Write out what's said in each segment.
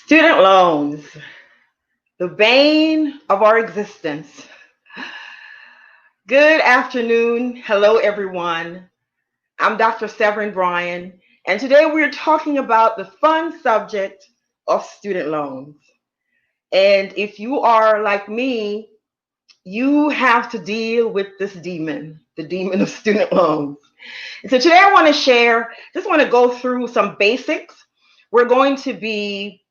Student loans, the bane of our existence. Good afternoon. Hello, everyone. I'm Dr. Severin Bryan, and today we're talking about the fun subject of student loans. And if you are like me, you have to deal with this demon, the demon of student loans. And so today I want to just want to go through some basics. We're going to be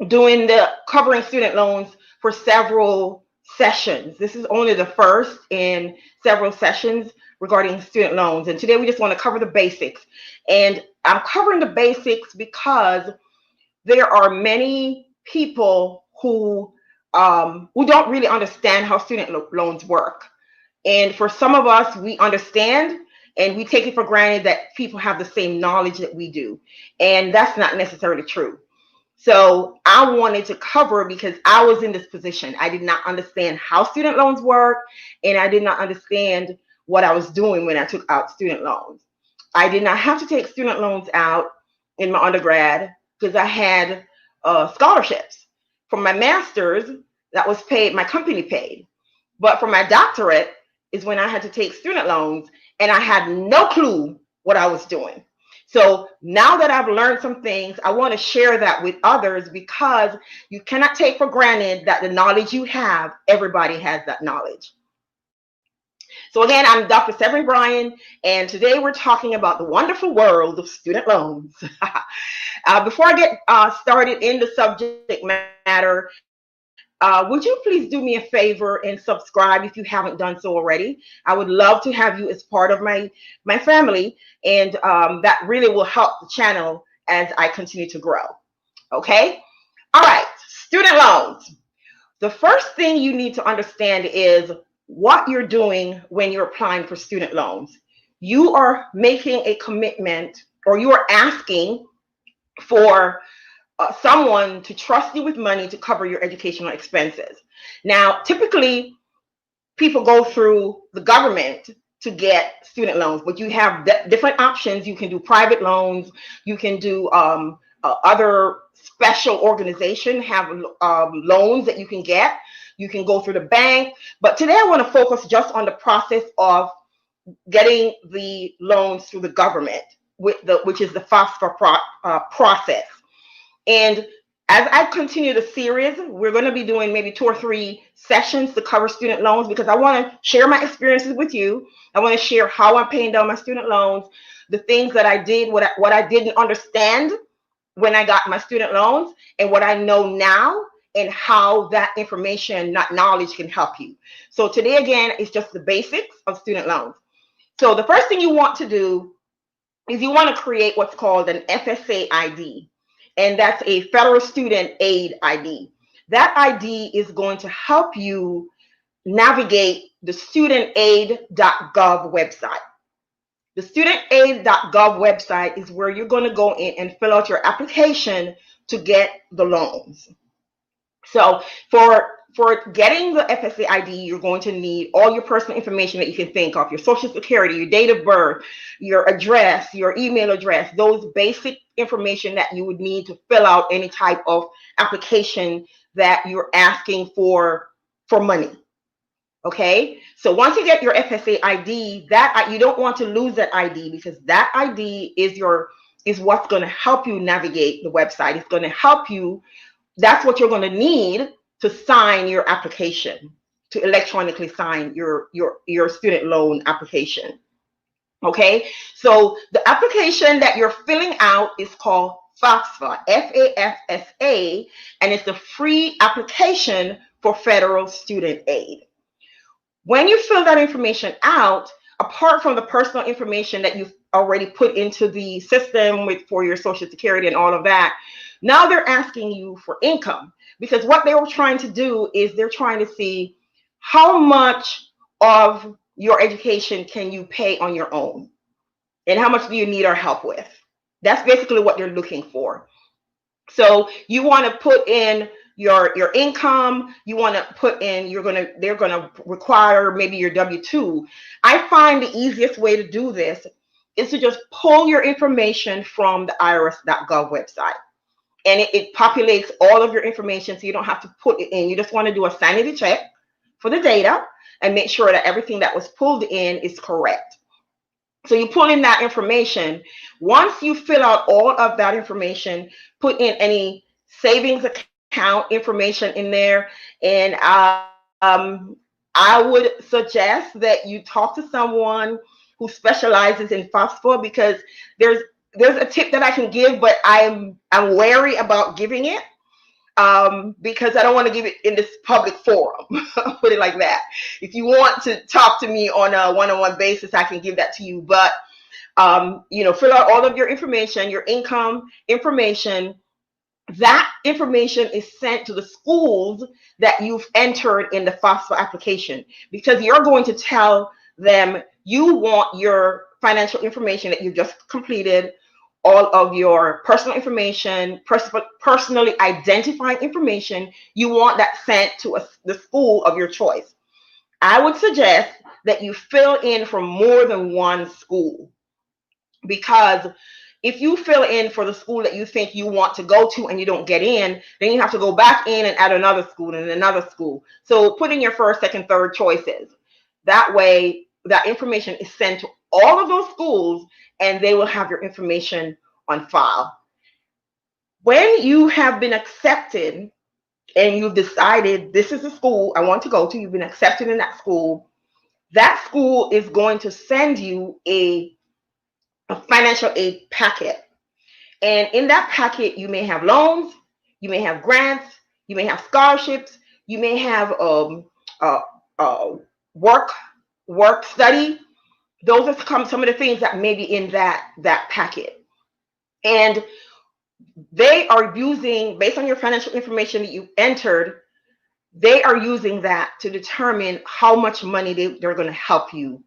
doing the covering student loans for several sessions. This is only the first in several sessions regarding student loans. And today we just want to cover the basics. And I'm covering the basics because there are many people who don't really understand how student loans work. And for some of us, we understand and we take it for granted that people have the same knowledge that we do. And that's not necessarily true. So I wanted to cover because I was in this position. I did not understand how student loans work, and I did not understand what I was doing when I took out student loans. I did not have to take student loans out in my undergrad because I had scholarships. For my master's, that was paid, my company paid. But for my doctorate is when I had to take student loans, and I had no clue what I was doing. So now that I've learned some things, I want to share that with others because you cannot take for granted that the knowledge you have, everybody has that knowledge. So again, I'm Dr. Severin Bryan, and today we're talking about the wonderful world of student loans. Before I get started in the subject matter, would you please do me a favor and subscribe if you haven't done so already? I would love to have you as part of my family, and that really will help the channel as I continue to grow. Okay? All right, student loans. The first thing you need to understand is what you're doing when you're applying for student loans. You are making a commitment, or you are asking for someone to trust you with money to cover your educational expenses. Now, typically, people go through the government to get student loans, but you have different options. You can do private loans. You can do other special organizations have loans that you can get. You can go through the bank. But today I want to focus just on the process of getting the loans through the government, which is the FAFSA process. And as I continue the series, we're going to be doing maybe 2 or 3 sessions to cover student loans because I want to share my experiences with you. I want to share how I'm paying down my student loans, the things that I did, what I didn't understand when I got my student loans, and what I know now, and how that information, not knowledge, can help you. So today, again, is just the basics of student loans. So the first thing you want to do is you want to create what's called an FSA ID. And that's a federal student aid ID. That ID is going to help you navigate the studentaid.gov website. The studentaid.gov website is where you're going to go in and fill out your application to get the loans. So for getting the FSA ID, you're going to need all your personal information that you can think of, your social security, your date of birth, your address, your email address, those basic information that you would need to fill out any type of application that you're asking for money. Okay, so once you get your FSA ID, that you don't want to lose that ID because that ID is what's going to help you navigate the website. It's going to help you. That's what you're going to need to sign your application, to electronically sign your student loan application. Okay, so the application that you're filling out is called FAFSA, FAFSA, and it's a free application for federal student aid. When you fill that information out, apart from the personal information that you've already put into the system for your social security and all of that, now they're asking you for income, because what they were trying to do is they're trying to see how much of your education can you pay on your own and how much do you need our help with. That's basically what they're looking for. So you want to put in your income, you want to put in, they're going to require maybe your W-2. I find the easiest way to do this is to just pull your information from the irs.gov website. and it populates all of your information, so you don't have to put it in. You just want to do a sanity check for the data and make sure that everything that was pulled in is correct. So you pull in that information. Once you fill out all of that information, put in any savings account information in there, and I would suggest that you talk to someone who specializes in FAFSA, because there's there's a tip that I can give, but I'm wary about giving it, because I don't want to give it in this public forum. Put it like that. If you want to talk to me on a one-on-one basis, I can give that to you. But fill out all of your information, your income information. That information is sent to the schools that you've entered in the FAFSA application, because you're going to tell them you want your financial information that you just completed, all of your personal information, personally identifying information. You want that sent to the school of your choice. I would suggest that you fill in for more than one school, because if you fill in for the school that you think you want to go to and you don't get in, then you have to go back in and add another school and another school. So put in your first, second, third choices. That way, that information is sent to all of those schools, and they will have your information on file. When you have been accepted and you've decided this is the school I want to go to, you've been accepted in that school is going to send you a financial aid packet. And in that packet, you may have loans, you may have grants, you may have scholarships, you may have uh, uh, work study. Those are some of the things that may be in that packet. And they are using, based on your financial information that you entered, they are using that to determine how much money they're going to help you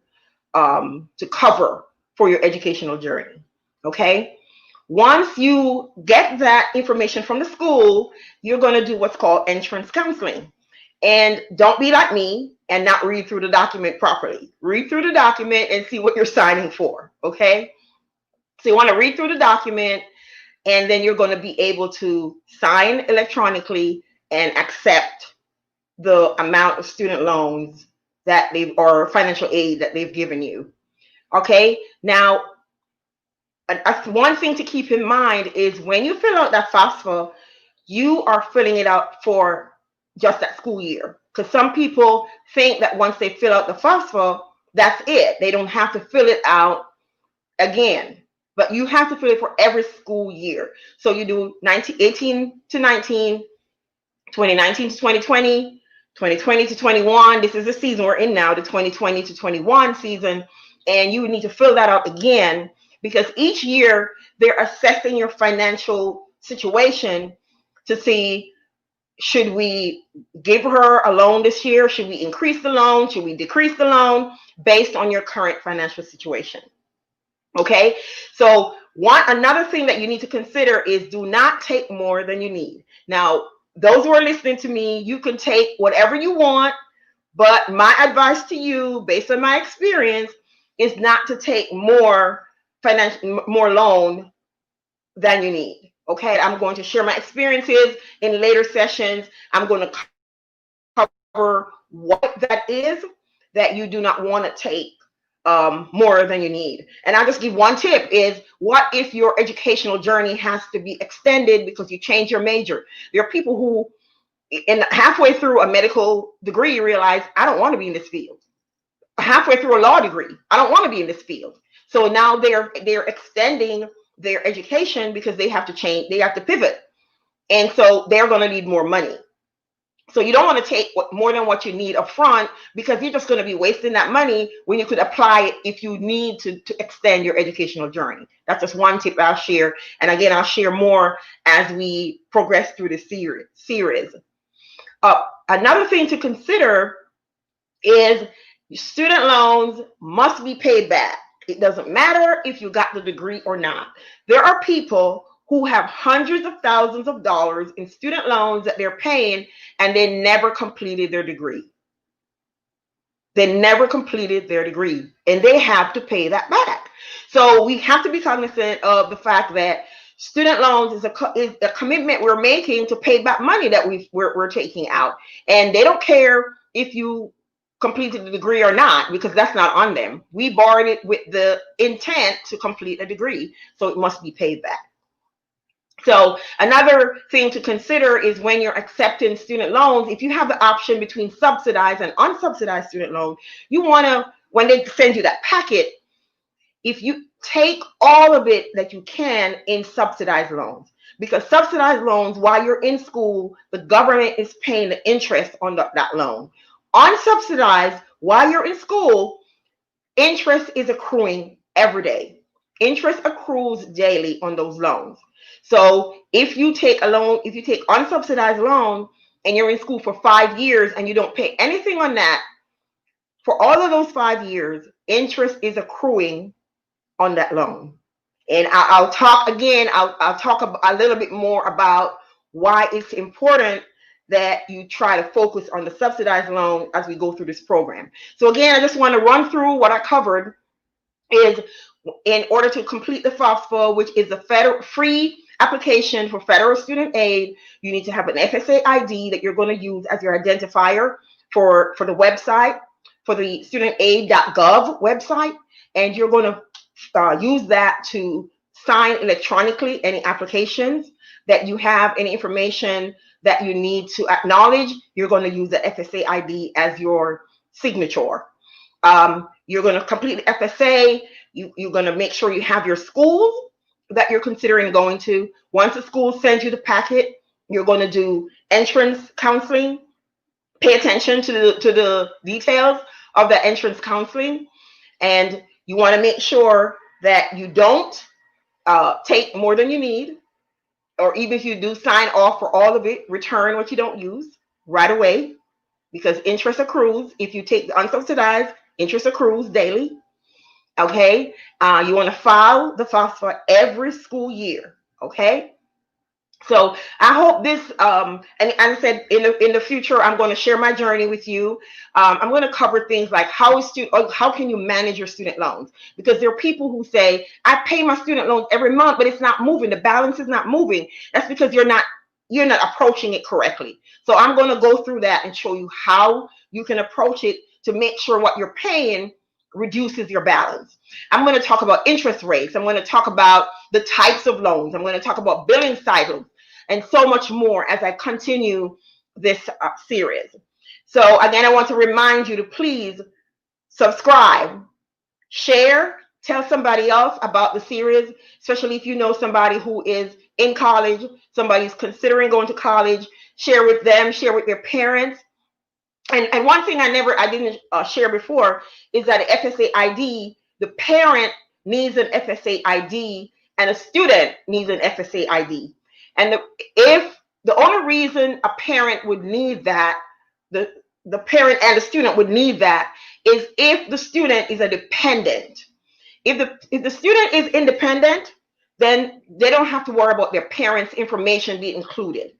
to cover for your educational journey. Okay? Once you get that information from the school, you're going to do what's called entrance counseling. And don't be like me and not read through the document properly. Read through the document and see what you're signing for. Okay? So you want to read through the document, and then you're going to be able to sign electronically and accept the amount of student loans that or financial aid that they've given you. Okay? Now, one thing to keep in mind is when you fill out that FAFSA, you are filling it out for just that school year. Because some people think that once they fill out the FAFSA, that's it. They don't have to fill it out again. But you have to fill it for every school year. So you do 18 to 19, 2019 to 2020, 2020 to 21. This is the season we're in now, the 2020 to 21 season. And you need to fill that out again, because each year they're assessing your financial situation to see, should we give her a loan this year? Should we increase the loan? Should we decrease the loan based on your current financial situation? Okay, so another thing that you need to consider is do not take more than you need. Now, those who are listening to me, you can take whatever you want, but my advice to you, based on my experience, is not to take more loan than you need. Okay, I'm going to share my experiences in later sessions. I'm going to cover what that is that you do not want to take more than you need. And I'll just give one tip is, what if your educational journey has to be extended because you change your major? There are people who halfway through a medical degree realize, I don't want to be in this field. Halfway through a law degree, I don't want to be in this field. So now they're extending their education because they have to change, they have to pivot. And so they're going to need more money. So you don't want to take more than what you need up front, because you're just going to be wasting that money when you could apply it if you need to extend your educational journey. That's just one tip I'll share. And again, I'll share more as we progress through the series. Another thing to consider is student loans must be paid back. It doesn't matter if you got the degree or not. There are people who have hundreds of thousands of dollars in student loans that they're paying, and they never completed their degree. They never completed their degree, and they have to pay that back. So we have to be cognizant of the fact that Student loans is a commitment we're making to pay back money that we're taking out, and they don't care if you completed the degree or not, because that's not on them. We borrowed it with the intent to complete a degree, so it must be paid back. So another thing to consider is when you're accepting student loans, if you have the option between subsidized and unsubsidized student loan, you want to, when they send you that packet, if you take all of it that you can in subsidized loans, because subsidized loans, while you're in school, the government is paying the interest on that loan. Unsubsidized, while you're in school, interest is accruing every day. Interest accrues daily on those loans. So if you take a loan, if you take unsubsidized loan and you're in school for 5 years and you don't pay anything on that, for all of those 5 years, interest is accruing on that loan. And I'll talk again, I'll talk a little bit more about why it's important that you try to focus on the subsidized loan as we go through this program. So again, I just want to run through what I covered. Is in order to complete the FAFSA, which is a federal free application for federal student aid, you need to have an FSA ID that you're going to use as your identifier for the website, for the studentaid.gov website, and you're going to use that to sign electronically any applications that you have, any information that you need to acknowledge. You're going to use the FSA ID as your signature. You're going to complete the FSA. You're going to make sure you have your schools that you're considering going to. Once the school sends you the packet, you're going to do entrance counseling. Pay attention to the details of the entrance counseling. And you want to make sure that you don't take more than you need, or even if you do sign off for all of it, return what you don't use right away, because interest accrues. If you take the unsubsidized, interest accrues daily. Okay, you want to file the FAFSA every school year. Okay, so I hope this, and as I said, in the future, I'm going to share my journey with you. I'm going to cover things like how can you manage your student loans, because there are people who say, I pay my student loans every month, but it's not moving. The balance is not moving. That's because you're not approaching it correctly. So I'm going to go through that and show you how you can approach it to make sure what you're paying reduces your balance. I'm going to talk about interest rates. I'm going to talk about the types of loans. I'm going to talk about billing cycles and so much more as I continue this series. So again, I want to remind you to please subscribe, share, tell somebody else about the series, especially if you know somebody who is in college, somebody's considering going to college. Share with them, share with their parents. And one thing I didn't share before is that the FSA ID, the parent needs an FSA ID and a student needs an FSA ID. And if the only reason a parent would need that, the parent and the student would need that, is if the student is a dependent. If the student is independent, then they don't have to worry about their parents' information being included.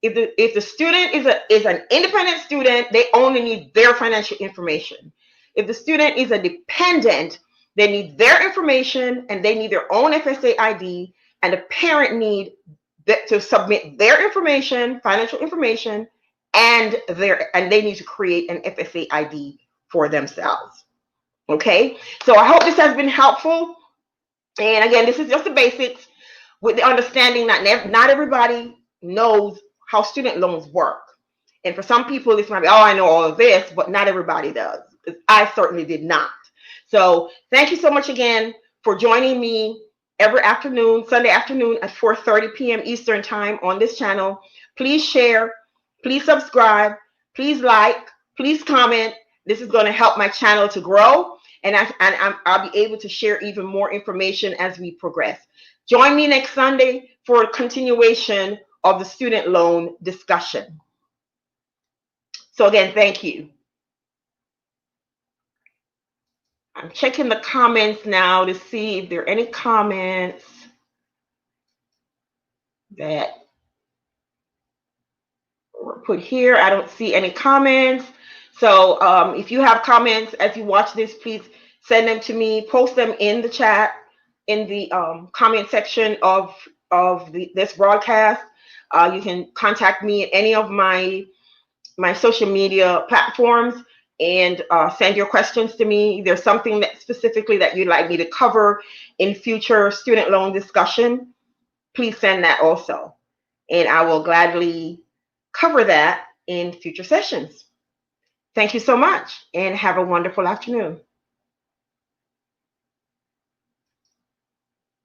If the student is an independent student, they only need their financial information. If the student is a dependent, they need their information and they need their own FSA ID, and the parent need to submit their information, financial information, and they need to create an FSA ID for themselves. Okay, so I hope this has been helpful. And again, this is just the basics, with the understanding that not everybody knows how student loans work. And for some people, this might be, oh, I know all of this, but not everybody does. I certainly did not. So thank you so much again for joining me every afternoon, Sunday afternoon at 4:30 p.m. Eastern time on this channel. Please share, please subscribe, please like, please comment. This is going to help my channel to grow, and I'll be able to share even more information as we progress. Join me next Sunday for a continuation of the student loan discussion. So again, thank you. I'm checking the comments now to see if there are any comments that were put here. I don't see any comments. So if you have comments as you watch this, please send them to me. Post them in the chat, in the comment section of of this broadcast, you can contact me at any of my social media platforms and send your questions to me. There's something that specifically that you'd like me to cover in future student loan discussion, please send that also. And I will gladly cover that in future sessions. Thank you so much and have a wonderful afternoon.